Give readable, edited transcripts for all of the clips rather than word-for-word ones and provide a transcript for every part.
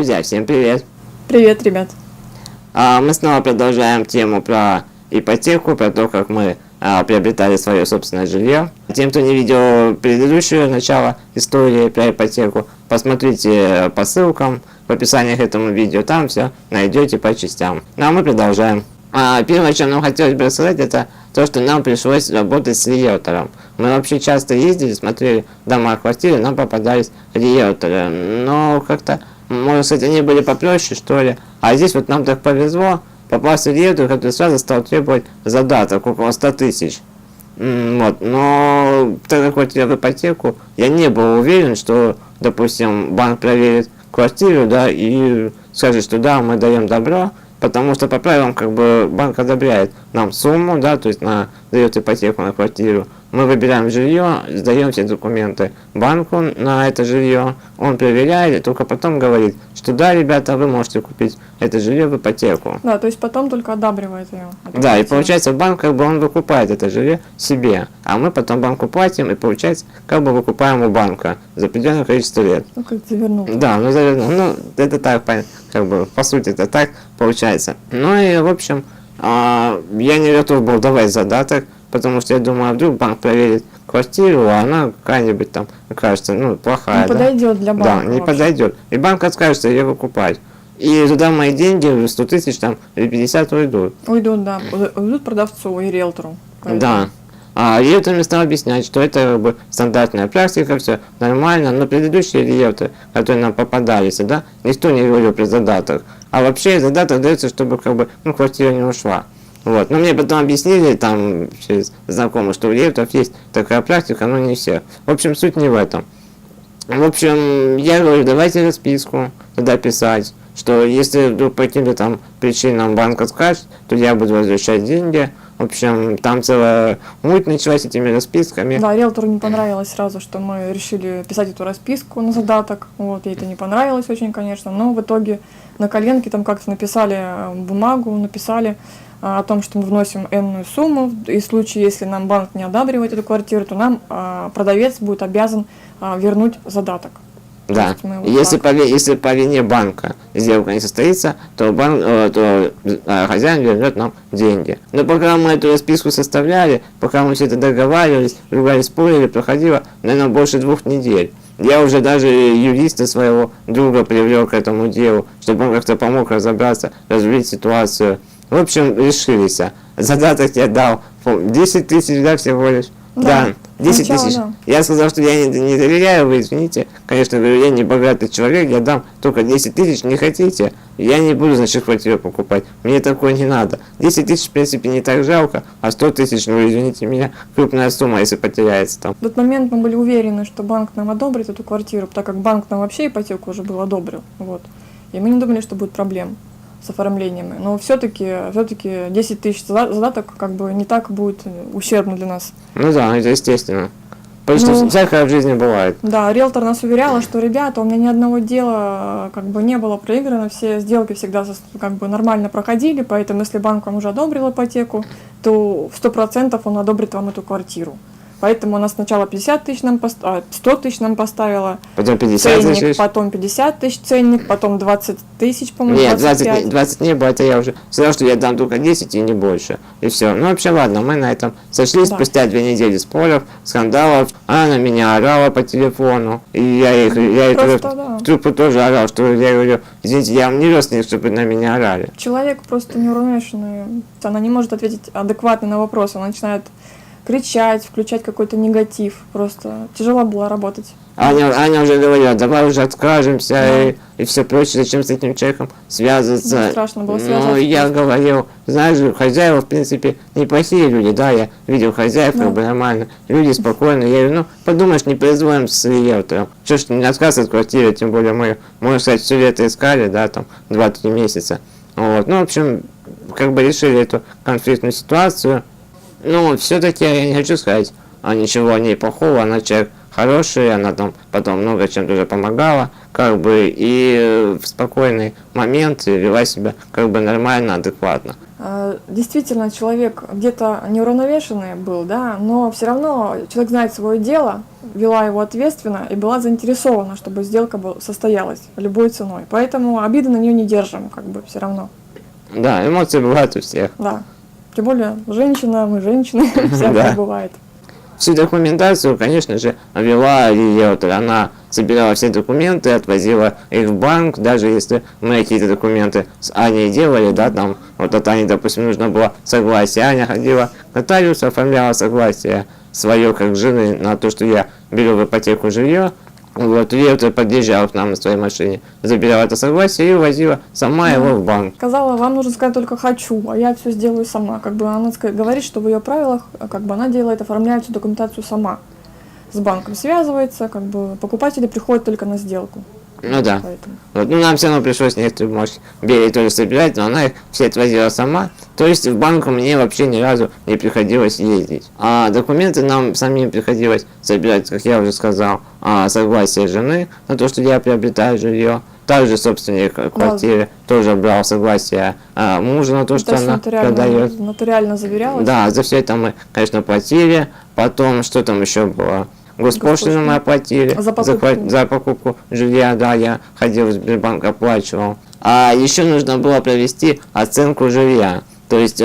Друзья, всем привет! Привет, ребят! Мы снова продолжаем тему про ипотеку, про то, как мы приобретали свое собственное жилье. Тем, кто не видел предыдущее начало истории про ипотеку, посмотрите по ссылкам в описании к этому видео, там все найдете по частям. Ну а мы продолжаем. Первое, о чем нам хотелось бы рассказать, это то, что нам пришлось работать с риэлтором. Мы вообще часто ездили, смотрели дома, квартиры, нам попадались риэлторы, но как-то, можно сказать, они были попроще, что ли. А здесь вот нам так повезло, попался риэлтор, который сразу стал требовать задаток около 100 тысяч. Вот. Но так как вот я в ипотеку, я не был уверен, что, допустим, банк проверит квартиру, да, и скажет, что да, мы даем добро. Потому что по правилам как бы банк одобряет нам сумму, да, то есть дает ипотеку на квартиру. Мы выбираем жилье, сдаем все документы банку на это жилье, он проверяет и только потом говорит, что да, ребята, вы можете купить это жилье в ипотеку. Да, то есть потом только одабривает ее. Да, и получается банк как бы он выкупает это жилье себе, а мы потом банку платим и получается как бы выкупаем у банка за определенное количество лет. Ну как завернул. Да, ну завернул. Ну это так, как бы по сути это так получается. Ну и в общем, я не готов был давать задаток, потому что я думаю, а вдруг банк проверит квартиру, а она какая-нибудь там окажется, ну, плохая. Не подойдет для банка. Да, не подойдет. И банк откажется ее выкупать. И туда мои деньги, 100 тысяч там, или 50 уйдут. Уйдут, да. Уйдут продавцу и риэлтору. Да. А риэлтор мне стал объяснять, что это как бы стандартная практика, все нормально, но предыдущие риэлторы, которые нам попадались, да, никто не говорил про задаток. А вообще задаток дается, чтобы как бы, ну, квартира не ушла. Вот. Но мне потом объяснили там через знакомых, что у риэлторов есть такая практика, но не все. В общем, суть не в этом. В общем, я говорю, давайте расписку туда писать, что если вдруг по каким-то там причинам банк откажет, то я буду возвращать деньги. В общем, там целая муть началась с этими расписками. Да, риэлтору не понравилось сразу, что мы решили писать эту расписку на задаток. Вот, ей это не понравилось очень, конечно, но в итоге на коленке там как-то написали бумагу, написали о том, что мы вносим энную сумму, и в случае, если нам банк не одабривает эту квартиру, то нам продавец будет обязан вернуть задаток. Да, если по вине банка сделка не состоится, то хозяин вернет нам деньги. Но пока мы эту расписку составляли, пока мы все это договаривались, ругались, спорили, проходило, наверное, больше 2 недель. Я уже даже юриста своего друга привел к этому делу, чтобы он как-то помог разобраться, разрулить ситуацию. В общем, решились. Задаток я дал 10 тысяч, да, всего лишь. Да, 10 тысяч. Да. Я сказал, что я не доверяю, вы извините. Конечно, говорю, я не богатый человек, я дам только 10 тысяч, не хотите? Я не буду, значит, квартиру покупать. Мне такое не надо. 10 тысяч, в принципе, не так жалко, а 100 тысяч, ну, извините меня, крупная сумма, если потеряется там. В тот момент мы были уверены, что банк нам одобрит эту квартиру, так как банк нам вообще ипотеку уже был одобрил. Вот. И мы не думали, что будет проблем с оформлениями. Но все-таки 10 тысяч задаток как бы не так будет ущербно для нас. Ну да, это естественно. Потому что всякое в жизни бывает. Да, риэлтор нас уверяла, что, ребята, у меня ни одного дела как бы не было проиграно, все сделки всегда как бы нормально проходили, поэтому если банк вам уже одобрил ипотеку, то 100% он одобрит вам эту квартиру. Поэтому она сначала 50 тысяч нам 100 тысяч нам поставила, потом 50 ценник, тысяч, потом 50 тысяч ценник, потом 20 тысяч, по-моему, Нет, 25. 20 не было, это я уже сказал, что я дам только 10 и не больше. И все. Ну вообще ладно, мы на этом сошлись спустя 2 недели споров, скандалов. Она на меня орала по телефону. И я в трубку тоже орал, что я говорю, извините, я вам не родственник, чтобы на меня орали. Человек просто неуравновешенный, она не может ответить адекватно на вопрос, она начинает кричать, включать какой-то негатив. Просто тяжело было работать. Аня уже говорила, давай уже откажемся и все прочее, зачем с этим человеком связываться. Мне страшно было связываться. Ну, я говорил, знаешь, хозяева, в принципе, неплохие люди, да, я видел хозяев, как бы нормально, люди спокойные. Я говорю, ну, подумаешь, не производим с риэлтором. Что ж, не отказ от квартиры, тем более мы, можно сказать, все лето искали, да, там, 2-3 месяца. Вот, ну, в общем, как бы решили эту конфликтную ситуацию. Ну, все-таки я не хочу сказать ничего о ней плохого, она человек хороший, она там потом много чем тоже помогала, как бы, и в спокойный момент вела себя как бы нормально, адекватно. Действительно, человек где-то неуравновешенный был, да, но все равно человек знает свое дело, вела его ответственно и была заинтересована, чтобы сделка состоялась любой ценой. Поэтому обиды на нее не держим, как бы все равно. Да, эмоции бывают у всех. Да. Тем более, женщина, мы женщины, всякое бывает. Всю документацию, конечно же, вела риэлтор. Она собирала все документы, отвозила их в банк, даже если мы какие-то документы с Аней делали, да, там, вот от Ани, допустим, нужно было согласие. Аня ходила к нотариусу, оформляла согласие свое как жены на то, что я беру в ипотеку жилье. Вот, риэлтор подъезжал к нам на своей машине, забирала это согласие и увозила сама его в банк. Сказала, вам нужно сказать только «хочу», а я все сделаю сама. Как бы она говорит, что в ее правилах, как бы она делает, оформляет всю документацию сама. С банком связывается, как бы покупатели приходят только на сделку. Ну да. Поэтому. Вот, ну, нам все равно пришлось некоторые бумажки Берии тоже собирать, но она их все отвозила сама. То есть в банк мне вообще ни разу не приходилось ездить. А документы нам самим приходилось собирать, как я уже сказал, согласие жены на то, что я приобретаю жилье. Также собственник квартиры тоже брал согласие мужа на то, что она продает. Нотариально заверялась. Да, за все это мы, конечно, платили. Потом, что там еще было? Госпошлину мы оплатили за покупку жилья, да, я ходил в Сбербанк, оплачивал. А еще нужно было провести оценку жилья. То есть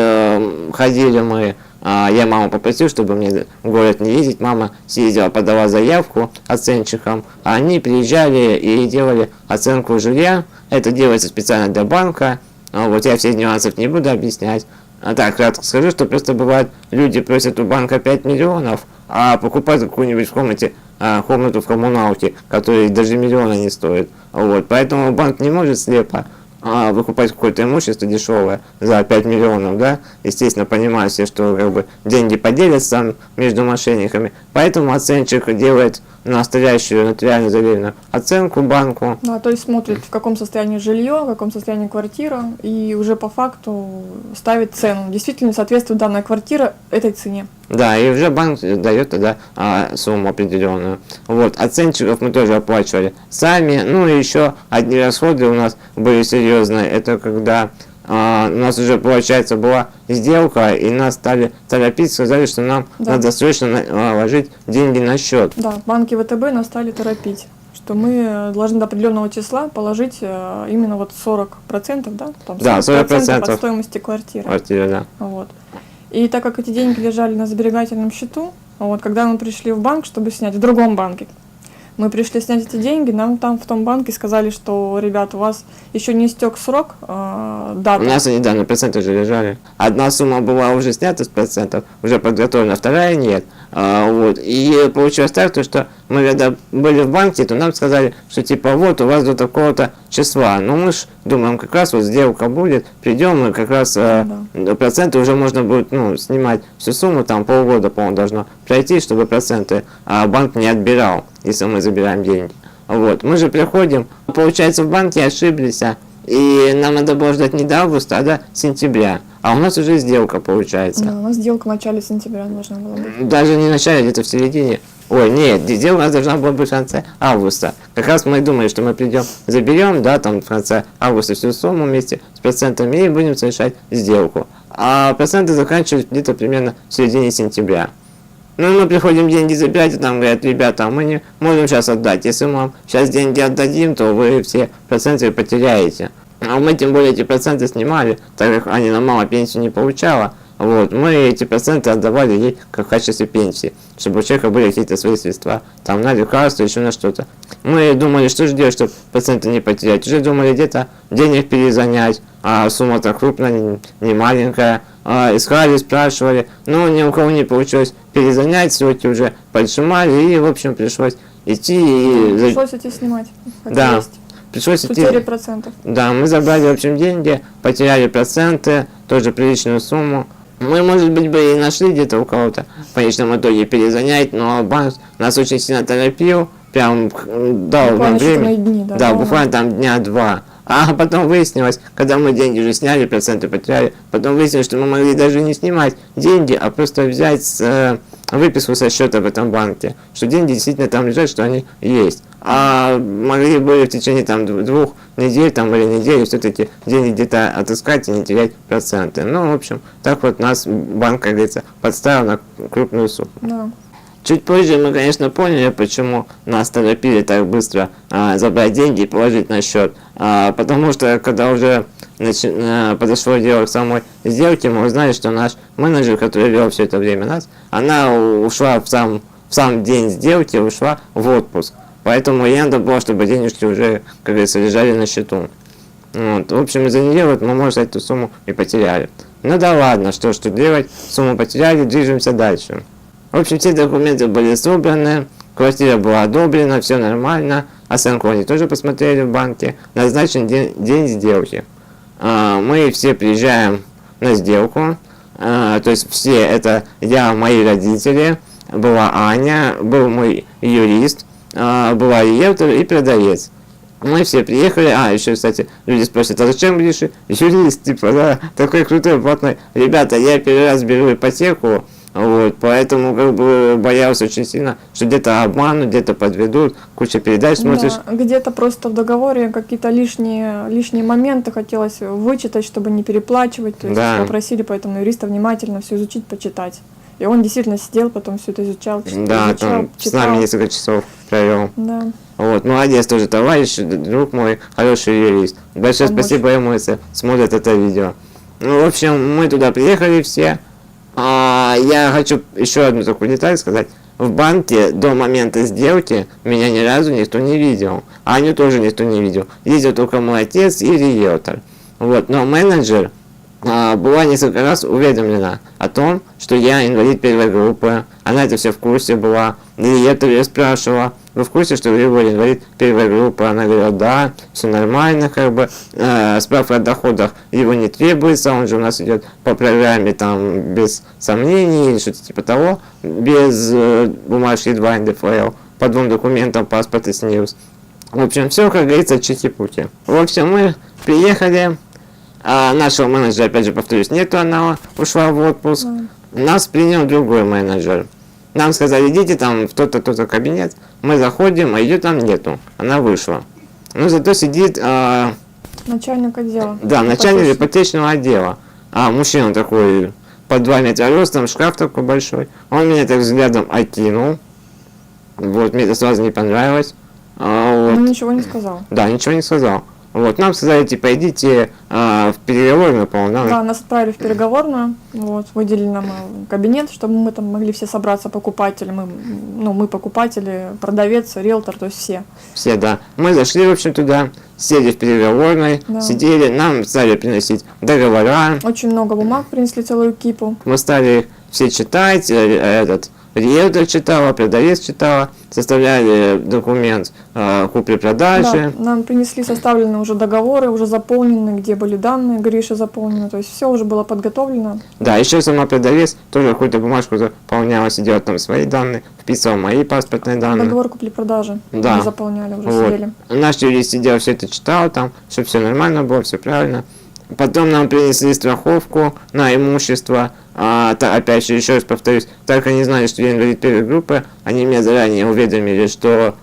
ходили мы, я маму попросил, чтобы мне в город не ездить, мама съездила, подала заявку оценщикам, а они приезжали и делали оценку жилья. Это делается специально для банка. Вот я всех нюансов не буду объяснять. А так, кратко скажу, что просто бывает, люди просят у банка 5 миллионов, а покупают какую-нибудь в комнате, комнату в коммуналке, которая даже миллиона не стоит. Вот, поэтому банк не может слепо выкупать какое-то имущество дешевое за 5 миллионов, да, естественно, понимая все, что как бы деньги поделятся между мошенниками, поэтому оценщик делает настоящую нотариально заверенную оценку банку. Да, то есть смотрит, в каком состоянии жилье, в каком состоянии квартира, и уже по факту ставит цену. Действительно соответствует данная квартира этой цене. Да, и уже банк дает тогда сумму определенную. Вот, оценщиков мы тоже оплачивали сами. Ну и еще одни расходы у нас были серьезные. Это когда у нас уже, получается, была сделка, и нас стали торопить, сказали, что нам надо срочно ложить деньги на счет. Да, банки ВТБ нас стали торопить, что мы должны до определенного числа положить именно вот 40%, да? Там 40% да, 40% от стоимости квартиры. Да. Вот. И так как эти деньги лежали на сберегательном счету, вот, когда мы пришли в банк, чтобы снять, в другом банке, мы пришли снять эти деньги, нам там в том банке сказали, что, ребят, у вас еще не истек срок даты. У нас они, да, на проценты уже лежали. Одна сумма была уже снята с процентов, уже подготовлена, вторая нет. Вот. И получилось так, то, что мы когда были в банке, то нам сказали, что типа вот у вас до такого-то числа. Но мы ж думаем, как раз вот сделка будет, придем, и как раз проценты уже можно будет снимать всю сумму, там полгода, по-моему, должно пройти, чтобы проценты банк не отбирал, если мы забираем деньги. Вот. Мы же приходим, получается, в банке ошиблись, и нам надо было ждать не до августа, а до сентября. А у нас уже сделка получается. Да, у нас сделка в начале сентября должна была быть. Даже не в начале, где-то в середине. Ой, нет, сделка у нас должна была быть в конце августа. Как раз мы думали, что мы придем, заберем, да, там в конце августа всю сумму вместе с процентами и будем совершать сделку. А проценты заканчивались где-то примерно в середине сентября. Ну, мы приходим деньги забирать, и там говорят, ребята, мы не можем сейчас отдать. Если мы вам сейчас деньги отдадим, то вы все проценты потеряете. А мы тем более эти проценты снимали, так как Аня мама пенсию не получала. Вот, мы эти проценты отдавали ей как в качестве пенсии, чтобы у человека были какие-то свои средства, там на лекарства, еще на что-то. Мы думали, что же делать, чтобы проценты не потерять. Уже думали где-то денег перезанять, а сумма-то крупная, не маленькая. Искали, спрашивали, но ни у кого не получилось перезанять, сроки уже поджимали, и, в общем, пришлось идти и... Пришлось идти снимать. Да, есть. Пришлось идти... Потери процентов. Да, мы забрали, в общем, деньги, потеряли проценты, тоже приличную сумму. Мы, может быть, бы и нашли где-то у кого-то в конечном итоге перезанять, но банк нас очень сильно торопил, прям дал нам время. Дни, да, буквально там дня 2. А потом выяснилось, когда мы деньги уже сняли, проценты потеряли, потом выяснилось, что мы могли даже не снимать деньги, а просто взять выписку со счета в этом банке, что деньги действительно там лежат, что они есть. а могли бы в течение там 2 недель там, или недели все-таки деньги где-то отыскать и не терять проценты. Ну, в общем, так вот нас банк, как говорится, подставил на крупную сумму. Да. Чуть позже мы, конечно, поняли, почему нас торопили так быстро забрать деньги и положить на счет. Потому что, когда уже подошло дело к самой сделке, мы узнали, что наш менеджер, который вел все это время нас, она ушла в сам день сделки, ушла в отпуск. Поэтому ей надо было, чтобы денежки уже, как говорится, лежали на счету. Вот. В общем, из-за нее вот мы, можно сказать, эту сумму и потеряли. Ну да ладно, что делать, сумму потеряли, движемся дальше. В общем, все документы были собраны, квартира была одобрена, все нормально, оценку они тоже посмотрели в банке, назначен день сделки. Мы все приезжаем на сделку, то есть все, это я, мои родители, была Аня, был мой юрист, была риэлтор и продавец. Мы все приехали, еще, кстати, люди спросят, а зачем будешь юрист, типа, да, такой крутой, плотной. Ребята, я первый раз беру ипотеку, вот, поэтому как бы боялся очень сильно, что где-то обманут, где-то подведут, куча передач смотришь. Да, где-то просто в договоре какие-то лишние моменты хотелось вычитать, чтобы не переплачивать. То есть Да. попросили поэтому юриста внимательно все изучить, почитать. И он действительно сидел, потом все это изучал, Да, там с нами несколько часов провел. Да. Вот, молодец тоже товарищ, друг мой, хороший юрист. Большое спасибо ему, если смотрят это видео. Ну, в общем, мы туда приехали все. Я хочу еще одну такую деталь сказать. В банке до момента сделки меня ни разу никто не видел. Аню тоже никто не видел. Видел только мой отец и риэлтор. Вот, но менеджер была несколько раз уведомлена о том, что я инвалид первой группы. Она это все в курсе была. Риэлтор ее спрашивала: вы в курсе, что вы инвалид первой группы? Она говорила: да, все нормально, как бы. Справка о доходах его не требуется, он же у нас идет по программе там без сомнений, или что-то типа того, без бумажки 2 НДФЛ, по 2 документам, паспорт и СНИЛС. В общем, все, как говорится, чики-пуки. В общем, мы приехали. Нашего менеджера, опять же, повторюсь, нету, она ушла в отпуск. Нас принял другой менеджер. Нам сказали: идите там в тот-то, тот-то кабинет. Мы заходим, а ее там нету. Она вышла. Но зато сидит... Начальник отдела. Да, начальник ипотечного отдела. Мужчина такой, по 2 метра ростом, шкаф такой большой. Он меня так взглядом окинул. Вот, мне это сразу не понравилось. Он ничего не сказал. Да, ничего не сказал. Вот, нам сказали, типа, идите в переговорную, по-моему, Да, нас отправили в переговорную, вот, выделили нам кабинет, чтобы мы там могли все собраться, покупатели, мы покупатели, продавец, риэлтор, то есть все. Все, да. Мы зашли, в общем, туда, сели в переговорной, Да. сидели, нам стали приносить договора. Очень много бумаг принесли, целую кипу. Мы стали их все читать, риэлтор читала, продавец читала, составляли документ купли-продажи. Да, нам принесли составленные уже договоры, уже заполнены, где были данные Гриши заполнены, то есть все уже было подготовлено. Да, еще сама продавец тоже какую-то бумажку заполняла, сидела там свои данные, вписывала мои паспортные данные. Договор купли-продажи Да. мы заполняли, уже Вот. сидели. Наш юрист сидел, все это читал там, чтобы все нормально было, все правильно. Потом нам принесли страховку на имущество. Опять же, еще раз повторюсь, так они знали, что я инвалид первой группы, они меня заранее уведомили, что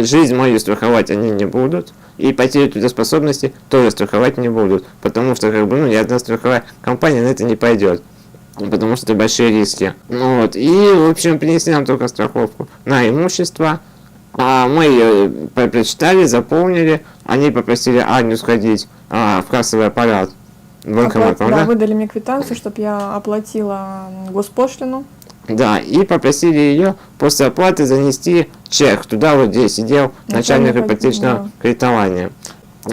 жизнь мою страховать они не будут, и потерю трудоспособности тоже страховать не будут, потому что ни одна страховая компания на это не пойдет, потому что это большие риски. Вот. И, в общем, принесли нам только страховку на имущество. Мы ее прочитали, заполнили, они попросили Аню сходить в кассовый аппарат банкомата, Да, выдали мне квитанцию, чтобы я оплатила госпошлину. Да, и попросили ее после оплаты занести чек туда, вот где сидел начальник ипотечного кредитования.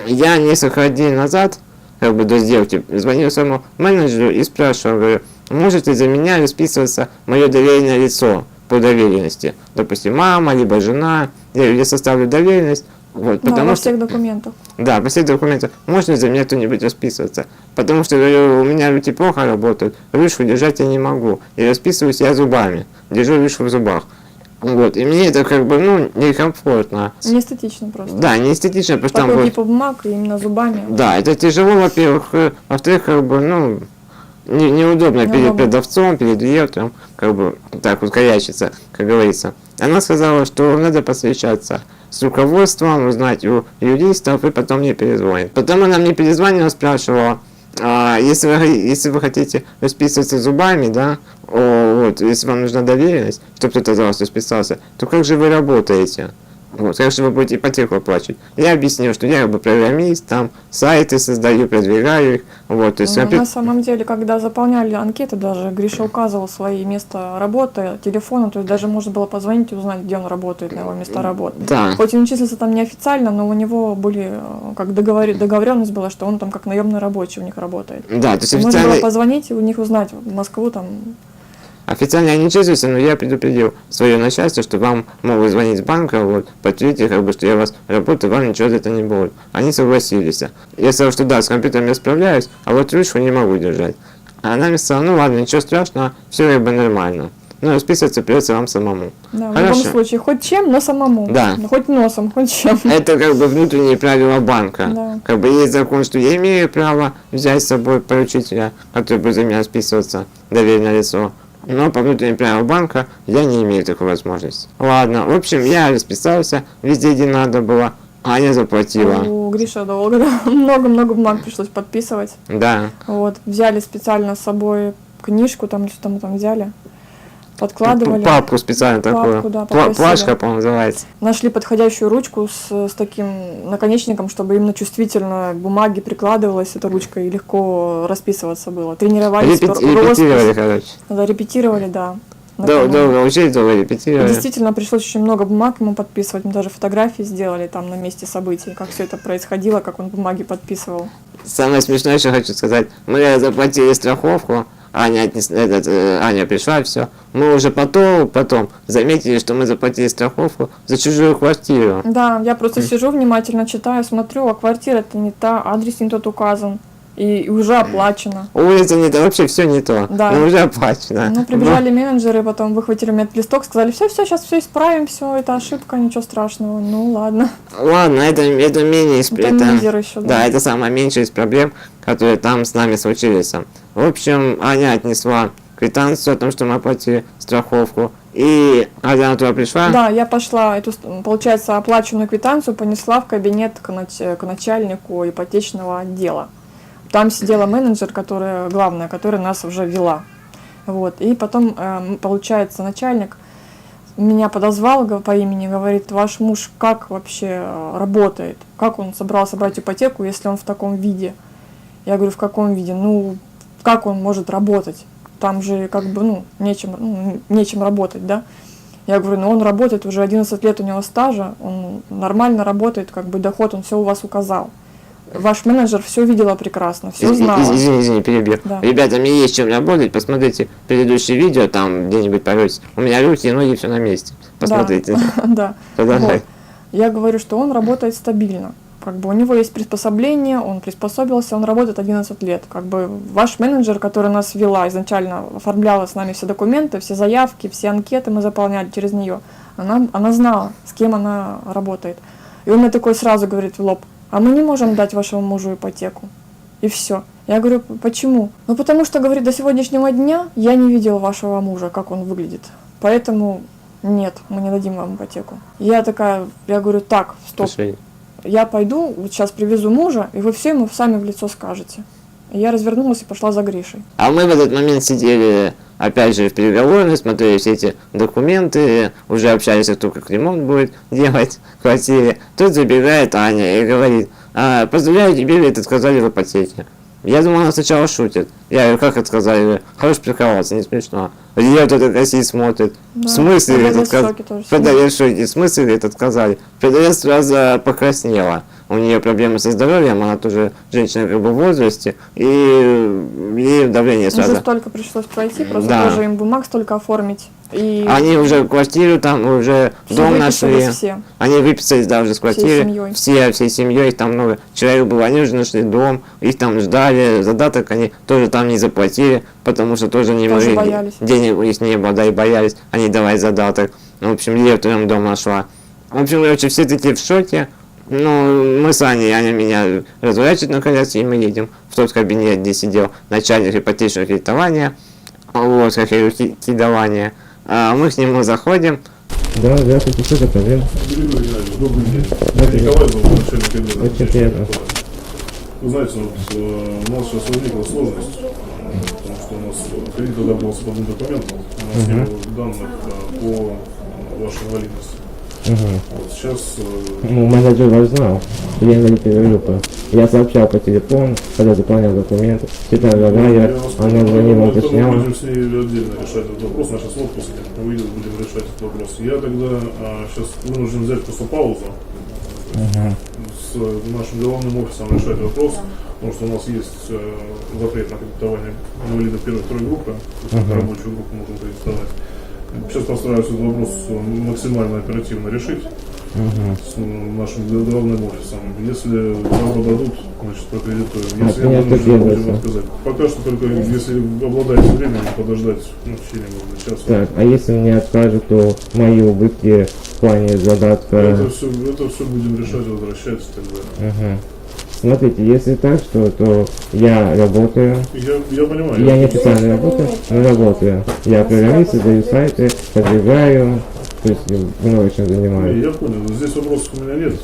Я несколько дней назад, до сделки, звонил своему менеджеру и спрашивал, говорю: может ли за меня расписываться мое доверенное лицо по доверенности? Допустим, мама, либо жена, я составлю доверенность. Вот, Да, потому во что, всех документах. Да, во всех документах. Можно ли за меня кто-нибудь расписываться? Потому что, говорю, у меня руки плохо работают, ручку держать я не могу. И расписываюсь я зубами, держу ручку в зубах. Вот, и мне это некомфортно. Не эстетично просто. Да, не эстетично, потому что там... Такой типа бумаг, именно зубами. Да, это тяжело, во-первых, во-вторых, неудобно перед продавцом, перед риэлтором, так вот корячиться, как говорится. Она сказала, что надо посвящаться с руководством, узнать у юристов и потом мне перезвонит. Потом она мне перезвонила, спрашивала, если вы хотите расписываться зубами, да, вот, если вам нужна доверенность, чтобы кто-то за вас расписался, то как же вы работаете? Вот, как же вы будете ипотеку оплачивать? Я объяснил, что я как бы программист, там сайты создаю, продвигаю их. Вот, то есть, На самом деле, когда заполняли анкеты, даже Гриша указывал свои места работы, телефона, то есть даже можно было позвонить и узнать, где он работает, на его место работы. Да. Хоть он числился там неофициально, но у него были, как договоренность была, что он там как наемный рабочий у них работает. Да, то есть Можно было официально, позвонить и у них узнать в Москву там. официально я не числился, но я предупредил свое начальство, что вам могут звонить с банка, вот, подтвердите, как бы, что я у вас работаю, вам ничего за это не будет. Они согласились. Я сказал, что да, с компьютером я справляюсь, а вот ручку не могу держать. А она мне сказала, ну ладно, ничего страшного, все как бы нормально. Но расписываться придется вам самому. Да, в Хорошо. любом случае, хоть чем, но самому. Да. Хоть носом, хоть чем. Это как бы внутренние правила банка. Да. Как бы есть закон, что я имею право взять с собой поручителя, который будет за меня расписываться, доверенное лицо. Но по внутренним правилам банка я не имею такой возможности. Ладно, в общем, я расписался везде, где надо было. Аня заплатила. У Гриша долго, да, много-много бумаг пришлось подписывать. Да. Вот, взяли специально с собой книжку, там что-то мы там взяли, подкладывали. Папку специально такую. да, попросили. Плашка, по-моему, называется. Нашли подходящую ручку с таким наконечником, чтобы именно чувствительно к бумаге прикладывалась эта ручка и легко расписываться было. Тренировались, Репетировали, короче. Да, репетировали, да. Долго учились, долго И репетировали. действительно пришлось очень много бумаг ему подписывать. Мы даже фотографии сделали там на месте событий, как все это происходило, как он бумаги подписывал. Самое смешное, что хочу сказать, мы заплатили страховку, Аня пришла, все. Мы уже потом заметили, что мы заплатили страховку за чужую квартиру. Да, я просто сижу, внимательно читаю, смотрю, а квартира-то не та, адрес не тот указан. И уже оплачено. Улица не то, вообще все не то. Да. Но уже оплачено. Ну, прибежали менеджеры, потом выхватили у меня этот листок, сказали, все, сейчас все исправим, все, это ошибка, ничего страшного. Ну, ладно. Ладно, это менее из Это мизер еще, да. Да, это самая меньшая из проблем, которые там с нами случились. В общем, Аня отнесла квитанцию о том, что мы оплатили страховку. И когда она туда пришла, Да, я пошла, получается, оплаченную квитанцию понесла в кабинет к начальнику ипотечного отдела. Там сидела менеджер, главная, которая нас уже вела. Вот. И потом, получается, начальник меня подозвал по имени, говорит, ваш муж как вообще работает? Как он собрался брать ипотеку, если он в таком виде? Я говорю, в каком виде? Ну, как он может работать? Там же как бы, нечем работать, да? Я говорю, он работает, уже 11 лет у него стажа, он нормально работает, как бы доход, он все у вас указал. Ваш менеджер все видела прекрасно, все знала. Извини, перебью. Да. Ребята, мне есть чем работать, посмотрите предыдущее видео, там где-нибудь порвете. У меня руки и ноги все на месте. Посмотрите. Да. Продолжай. Вот. Я говорю, что он работает стабильно. Как бы у него есть приспособление, он приспособился, он работает 11 лет. Как бы ваш менеджер, который нас вела, изначально оформляла с нами все документы, все заявки, все анкеты мы заполняли через нее. Она знала, с кем она работает. И он мне такой сразу говорит в лоб, а мы не можем дать вашему мужу ипотеку. И все. Я говорю, почему? Ну, потому что, говорит, до сегодняшнего дня я не видел вашего мужа, как он выглядит. Поэтому нет, мы не дадим вам ипотеку. Я говорю, так, стоп. Я пойду, вот сейчас привезу мужа, и вы все ему сами в лицо скажете. И я развернулась и пошла за Гришей. А мы в этот момент сидели, опять же, в переговорной, смотрели все эти документы, уже общались о том, как ремонт будет делать в квартире. Тут забегает Аня и говорит, поздравляю, тебе отказали в ипотеке. Я думал, она сначала шутит. Я говорю, как отказали? Хорош прикалываться, не смешно. Риэлтор такая сидит, смотрит. Да, В смысле, говорит, отказали? Продавец в шоке. В смысле, говорит, отказали? Продавец сразу покраснела. У нее проблемы со здоровьем, она тоже женщина как бы в возрасте, и ей давление сразу. Уже столько пришлось пройти, просто Да. тоже им бумаг столько оформить. И Они уже квартиру там, уже все дом выписались нашли. все. Они выписались, да, уже с квартиры. семьей. Всей семьей, там много человек было. Они уже нашли дом, их там ждали, задаток они тоже там не заплатили, потому что тоже не Тоже могли, боялись. денег у них не было, да, и боялись, они давали задаток. В общем, риэлтором дом нашла. В общем, короче, все такие в шоке. Ну, мы с Аней, Аня меня разворачивает на коляске, и мы едем в тот кабинет, где сидел начальник ипотечного кредитования, вот, как и кредитования. Мы к нему заходим. Да, здравствуйте, что за проблема? Добрый день. Добрый день. Николай зовут, начальник отдела. Очень приятно. Вы знаете, вот, у нас сейчас возникла сложность, потому что у нас кредит одобрялся по двум документам, у нас нет данных по вашей инвалидности. Вот сейчас Ну, менеджер ваш знал, что я инвалид первой группы. Я сообщал по телефону, когда заполнял документы, читал задание, она звонила, мы уточняла. будем с ней отдельно решать этот вопрос, она сейчас в отпуске, выйдет, будем решать этот вопрос. Я тогда сейчас вынужден взять просто паузу, с нашим головным офисом решать вопрос, потому что у нас есть запрет на кредитование инвалидов первой и второй группы, то есть рабочую группу можем кредитовать. Сейчас постараюсь этот вопрос максимально оперативно решить с нашим главным офисом. Если добро дадут, значит прокредитуем. Если я вынужден будем отказать. Пока что только если обладаете временем, подождать в течение, может быть, часа. Так, а если мне откажут, то мои убытки в плане задатка... Это все будем решать, возвращать и так далее. Смотрите, если так, то я работаю, Я понимаю. я неофициально работаю, но работаю. Я программист, создаю сайты, продвигаю, то есть много чем занимаюсь. Я понял, здесь вопросов у меня нет.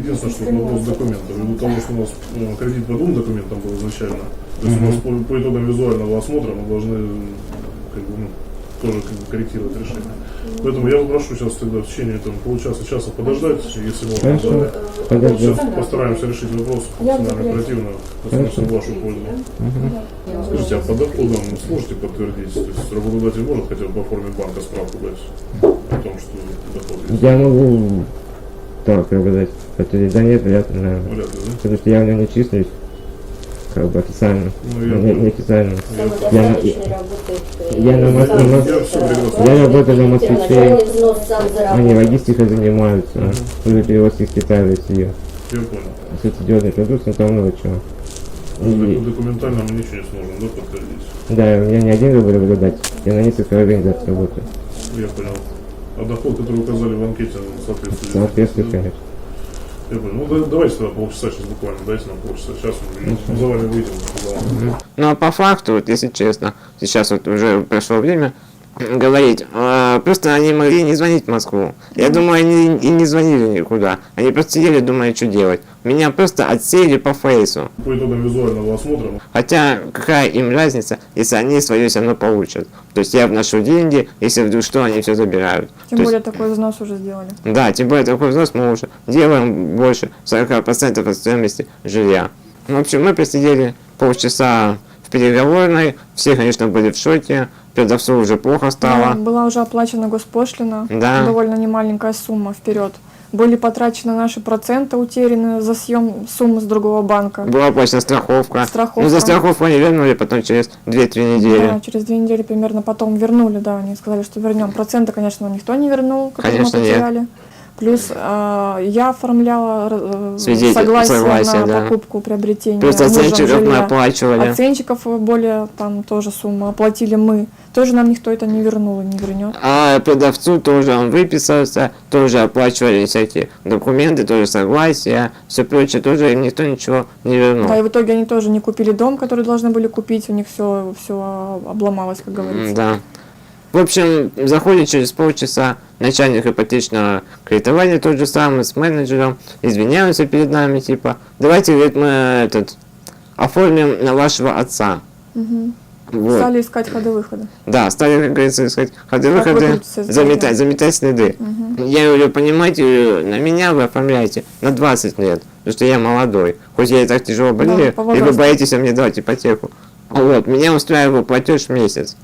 Единственное, что вопрос документов. Ввиду того, что у нас кредит по двум документам был изначально, то есть у нас по итогам визуального осмотра мы должны как бы, тоже как бы корректировать решение. Поэтому я попрошу сейчас тогда в течение получаса-часа подождать, если можно. Хорошо, подожду. Сейчас постараемся решить вопрос максимально оперативно, в вашу пользу. Скажите, а по доходам сможете подтвердить? То есть работодатель может хотя бы по форме банка справку дать о том, что доход есть? Я могу, так, как бы дать, подтвердить. Да нет, вряд ли, наверное. Вряд ли, да? Потому что я в нем не числюсь, как бы официально, Ну, я не официально. Самодостаточно работает. Я я работаю на москвичей, они логистикой занимаются, уже перевозки из Китая в Россию. Я понял. Светодиодный продукт, ну там много чего. И, Документально мы ничего не сможем, да, подтвердить? да, у меня не один рубль буду дать, я на несколько организаций работаю. Я понял. А доход, который указали в анкете, соответствует? Соответствует, Да? конечно. Я понял. Ну давайте тогда полчаса сейчас буквально, дайте нам полчаса, сейчас мы за вами выйдем. Ну а по факту, вот если честно, сейчас вот уже прошло время говорить, просто они могли не звонить в Москву. Я думаю, они и не звонили никуда. Они просто сидели, думали, что делать. Меня просто отсеяли по фейсу. По итогам визуального осмотра, Хотя, какая им разница, если они свое все равно получат. То есть я вношу деньги, если вдруг что, они все забирают. Тем То более есть, такой взнос уже сделали. да, тем более такой взнос мы уже делаем больше 40% от стоимости жилья. В общем, мы просидели полчаса в переговорной, все, конечно, были в шоке, продавцу уже плохо стало. Да, была уже оплачена госпошлина, Да. довольно немаленькая сумма вперед. Были потрачены наши проценты, утеряны за съем суммы с другого банка. Была оплачена страховка. Страховка. Ну, за страховку они вернули потом через 2-3 недели. Да, через 2 недели примерно потом вернули, да, они сказали, что вернем. Проценты, конечно, нам никто не вернул, которые Конечно, мы нет. потеряли. Плюс я оформляла согласие на да. покупку, приобретение Плюс мужем оценщиков мы жилья. оплачивали. Оценщиков более, там тоже сумма, оплатили мы. Тоже нам никто это не вернул и не вернет. А продавцу тоже он выписался, тоже оплачивали всякие документы, тоже согласия, все прочее, тоже им никто ничего не вернул. Да, и в итоге они тоже не купили дом, который должны были купить, у них все обломалось, как говорится. Да. В общем, заходит через полчаса начальник ипотечного кредитования, тот же самый, с менеджером, извиняются перед нами, типа, давайте, говорит, мы оформим на вашего отца. Вот. Стали искать ходы-выхода. Да, стали, как говорится, искать ходы-выходы, выкрутиться из этого? заметать следы. Я говорю, понимаете, на меня вы оформляете на 20 лет, потому что я молодой. Хоть я и так тяжело болею, по и вы возрасту. боитесь мне давать ипотеку. Вот, меня устраивал платеж в месяц.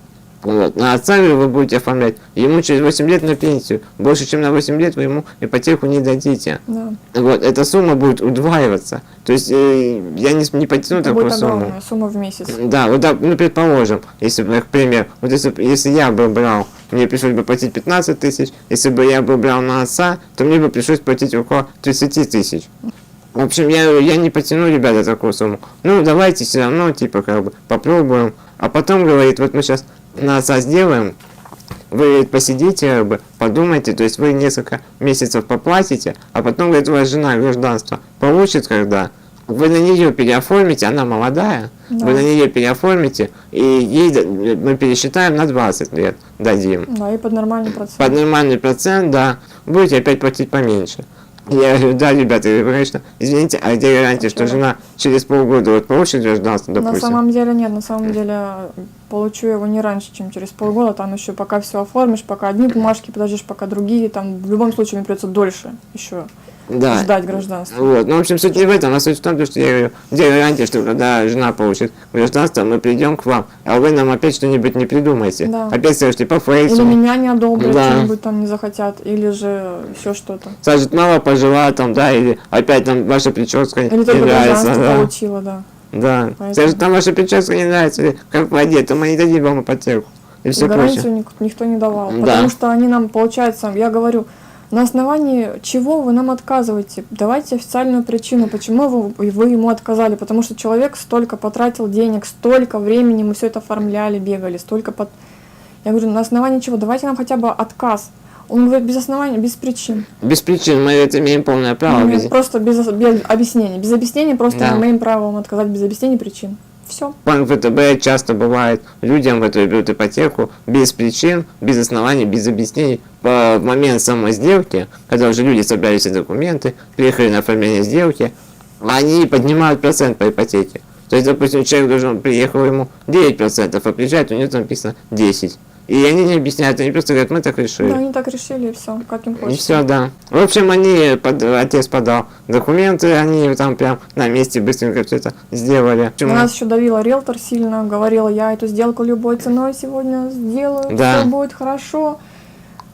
Вот. На отца вы будете оформлять, ему через 8 лет на пенсию. Больше, чем на 8 лет вы ему ипотеку не дадите. Да. Вот, эта сумма будет удваиваться. То есть я не потяну Это такую будет сумму. огромная сумма в месяц. Да, вот да, ну предположим, если бы, к примеру, вот если я бы брал, мне пришлось бы платить 15 тысяч, если бы я бы брал на отца, то мне бы пришлось платить около 30 тысяч. В общем, я не потяну, ребята, такую сумму. Ну, давайте все равно, типа, как бы, попробуем. А потом, говорит, вот мы сейчас на отца сделаем, вы, говорит, посидите, как бы, подумайте, то есть вы несколько месяцев поплатите, а потом, говорит, у вас жена гражданство получит, когда вы на нее переоформите, она молодая, Да. вы на нее переоформите, и ей мы пересчитаем на 20 лет, дадим. Да, и под нормальный процент. Под нормальный процент, да, будете опять платить поменьше. Я говорю, да, ребята, я говорю, конечно, извините, а где гарантия, что жена через полгода вот получит гражданство, На допустим? самом деле нет, на самом деле получу его не раньше, чем через полгода, там еще пока все оформишь, пока одни бумажки подождешь, пока другие, там в любом случае мне придется дольше еще Да. ждать гражданства. Вот, ну, в общем, суть не в этом, а суть в том, что я говорю, где гарантия, что когда жена получит гражданство, мы придем к вам, а вы нам опять что-нибудь не придумаете. Да. Опять скажете по Или фейсу. меня не одобрят, Да. что-нибудь там не захотят, или же еще что-то. Скажет, мало пожила там, да, или опять там ваша прическа Или не только нравится. гражданство Да. получила, да. Да. Поэтому- Скажет, там ваша прическа не нравится, или как в воде, то мы не дадим вам ипотеку. И все Гарантию прочее. никто не давал. Да. Потому что они нам, получается, я говорю, на основании чего вы нам отказываете? Давайте официальную причину, почему вы ему отказали. Потому что человек столько потратил денег, столько времени, мы все это оформляли, бегали, Я говорю, на основании чего? Давайте нам хотя бы отказ. Он говорит, без оснований, без причин. Без причин, мы это имеем полное право. Нет, Без... просто без объяснений. Без объяснений просто Да. мы имеем право вам отказать без объяснений причин. Все. Банк ВТБ часто бывает, людям, которые берут ипотеку, без причин, без оснований, без объяснений. В момент самой сделки, когда уже люди собрали все документы, приехали на оформление сделки, они поднимают процент по ипотеке. То есть, допустим, человек должен, приехал ему 9%, а приезжает, у него там написано 10%. И они не объясняют, они просто говорят, мы так решили. Да, они так решили, и все, как им И хочется. все, да. В общем, отец подал документы, они там прям на месте быстренько все это сделали. На нас еще давила риэлтор сильно, говорила, я эту сделку любой ценой сегодня сделаю, Да. все будет хорошо.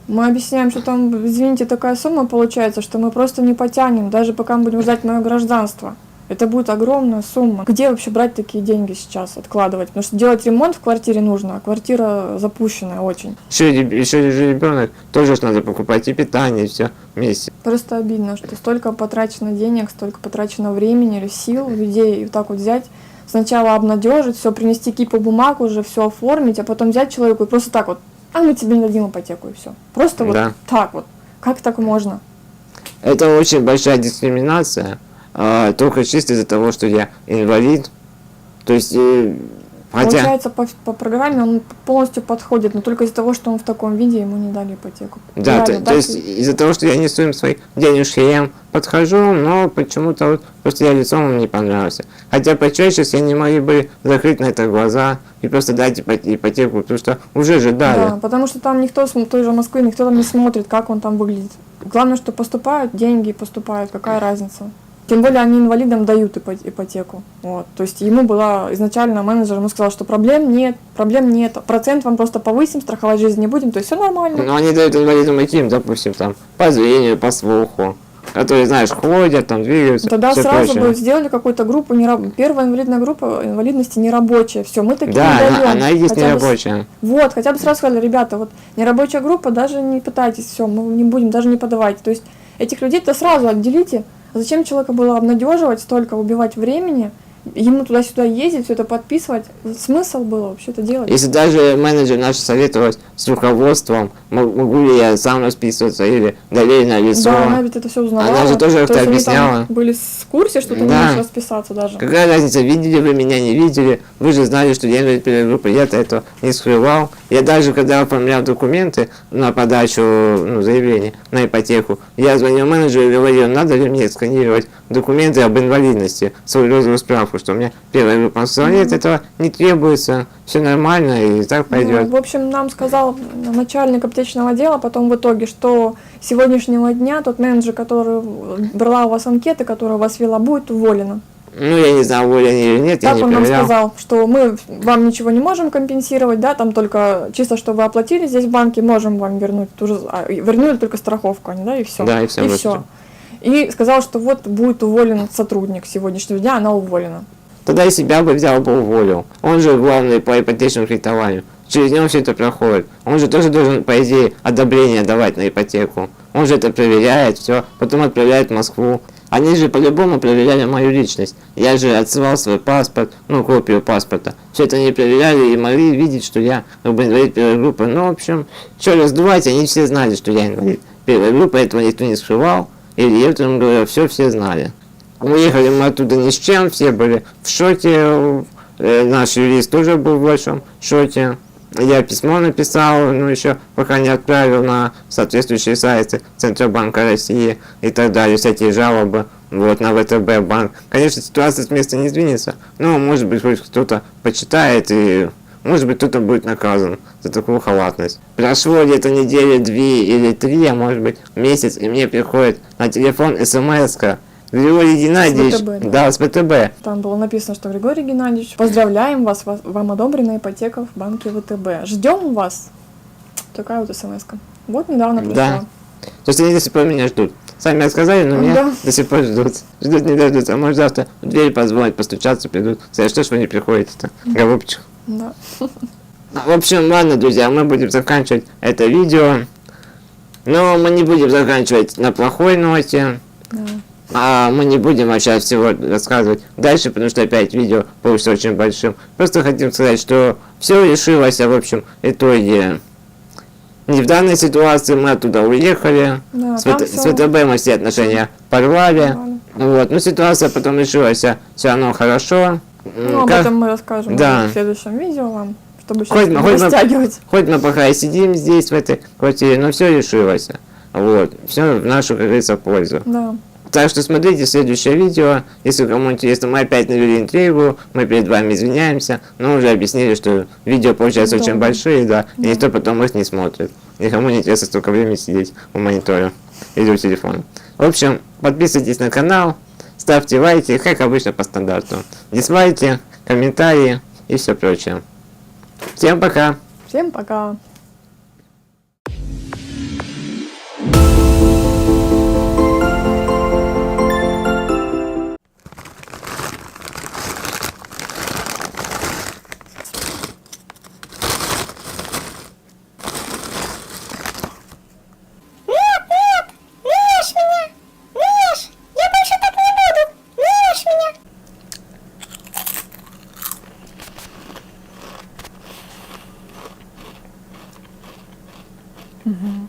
Мы объясняем, что там, извините, такая сумма получается, что мы просто не потянем, даже пока мы будем ждать мое гражданство. Это будет огромная сумма. Где вообще брать такие деньги сейчас, откладывать? Потому что делать ремонт в квартире нужно, а квартира запущенная очень. Еще же ребенок, тоже ж надо покупать и питание, и все вместе. Просто обидно, что столько потрачено денег, столько потрачено времени или сил людей, и вот так вот взять, сначала обнадежить, все принести кипу бумаг уже, все оформить, а потом взять человеку и просто так вот, а мы тебе не дадим ипотеку, и все. Просто вот Да. так вот. Как так можно? Это очень большая дискриминация, только чисто из-за того, что я инвалид. То есть, хотя... Получается, по программе он полностью подходит, но только из-за того, что он в таком виде, ему не дали ипотеку. Да, Реально, то так есть и- из-за того, что я несу им свои денежки, я им подхожу, но почему-то вот просто я лицом им не понравился. Хотя почаще они не могли бы закрыть на это глаза и просто дать ипотеку, потому что уже же дали. Да, потому что там никто с той же Москвы, никто там не смотрит, как он там выглядит. Главное, что поступают, деньги поступают, какая разница. Тем более они инвалидам дают ипотеку. Вот. То есть ему была изначально менеджер, ему сказал, что проблем нет, процент вам просто повысим, страховать жизнь не будем, то есть все нормально. Но они дают инвалидам каким, допустим, там, по зрению, по слуху, которые, знаешь, ходят, там, двигаются, Тогда всё сразу прочее. бы сделали какую-то группу, первая инвалидная группа инвалидности нерабочая, все, мы такие Да, не даем. она есть Хотя бы нерабочая. Вот, хотя бы сразу сказали, ребята, вот нерабочая группа, даже не пытайтесь, все, мы не будем, даже не подавайте. То есть этих людей-то сразу отделите. А зачем человека было обнадеживать, столько убивать времени, ему туда-сюда ездить, все это подписывать? Смысл было вообще это делать? Если даже менеджер наш советовалась с руководством, могу ли я сам расписываться или доверенное лицо. Да, она ведь это все узнавала. Она же тоже То это есть они объясняла. там были в курсе, что ты не Да. можешь расписаться даже. Какая разница, видели вы меня, не видели, вы же знали, что я инвалид первой группы, я-то этого не скрывал. Я даже когда оформлял документы на подачу заявления на ипотеку, я звонил менеджеру и говорил, надо ли мне сканировать документы об инвалидности, свою розовую справку, что у меня первая группа. Он сказал, нет, этого не требуется, все нормально и так пойдет. В общем, нам сказал начальник аптечного отдела потом в итоге, что с сегодняшнего дня тот менеджер, который брала у вас анкеты, которая вас вела, будет уволена. Ну, я не знаю, уволен или нет, я Так не он нам проверял. сказал, что мы вам ничего не можем компенсировать, да, там только чисто, что вы оплатили здесь в банке, можем вам вернуть ту же, вернули только страховку, они, да, и все. Да, и всё, вот всё. И сказал, что вот будет уволен сотрудник с сегодняшнего дня, она уволена. Тогда и себя бы взял, бы уволил. Он же главный по ипотечному кредитованию. Через него все это проходит. Он же тоже должен, по идее, одобрение давать на ипотеку. Он же это проверяет, все, потом отправляет в Москву. Они же по-любому проверяли мою личность. Я же отсылал свой паспорт, копию паспорта. Все это они проверяли и могли видеть, что я инвалид первой группы. Ну, в общем, что раздувать, они все знали, что я инвалид первой группы, этого никто не скрывал. И риэлторам говорю, все знали. Уехали мы оттуда ни с чем, все были в шоке. Наш юрист тоже был в большом шоке. Я письмо написал, но еще пока не отправил на соответствующие сайты Центробанка России и так далее, всякие жалобы вот, на ВТБ банк. Конечно, ситуация с места не сдвинется, но может быть хоть кто-то почитает и может быть кто-то будет наказан за такую халатность. Прошло где-то недели 2 или 3, а может быть месяц, и мне приходит на телефон смс-ка. Григорий Геннадьевич, ВТБ, да, с ВТБ. Там было написано, что Григорий Геннадьевич, поздравляем вас, вам одобрена ипотека в банке ВТБ. Ждем вас. Такая вот смс-ка. Вот недавно пришла. Да. То есть они до сих пор меня ждут. Сами отказали, но меня Да. до сих пор ждут. Ждут, не дождутся. А может завтра в дверь позвонят, постучаться, придут. Сказать, что ж вы не приходите-то, голубчик. Да. В общем, ладно, друзья, мы будем заканчивать это видео. Но мы не будем заканчивать на плохой ноте. Да. А мы не будем вообще всего рассказывать дальше, потому что опять видео получится очень большим. Просто хотим сказать, что все решилось, в общем итоге. Не в данной ситуации, мы оттуда уехали. Да, С там с всё ВТБ мы все отношения порвали. порвали. Вот, но ситуация потом решилась все равно хорошо. Ну, об Как- этом мы расскажем Да. в следующем видео вам, чтобы сейчас Хоть не мы- растягивать. Хоть мы пока и сидим здесь, в этой квартире, но все решилось. Вот, все в нашу, как говорится, пользу. Да. Так что смотрите следующее видео, если кому интересно. Мы опять навели интригу, мы перед вами извиняемся, но уже объяснили, что видео получаются Да. очень большие, да, и никто потом их не смотрит. Никому не интересно столько времени сидеть у монитора или у телефона. В общем, подписывайтесь на канал, ставьте лайки, как обычно по стандарту. Дизлайки, комментарии и все прочее. Всем пока! Всем пока. Угу.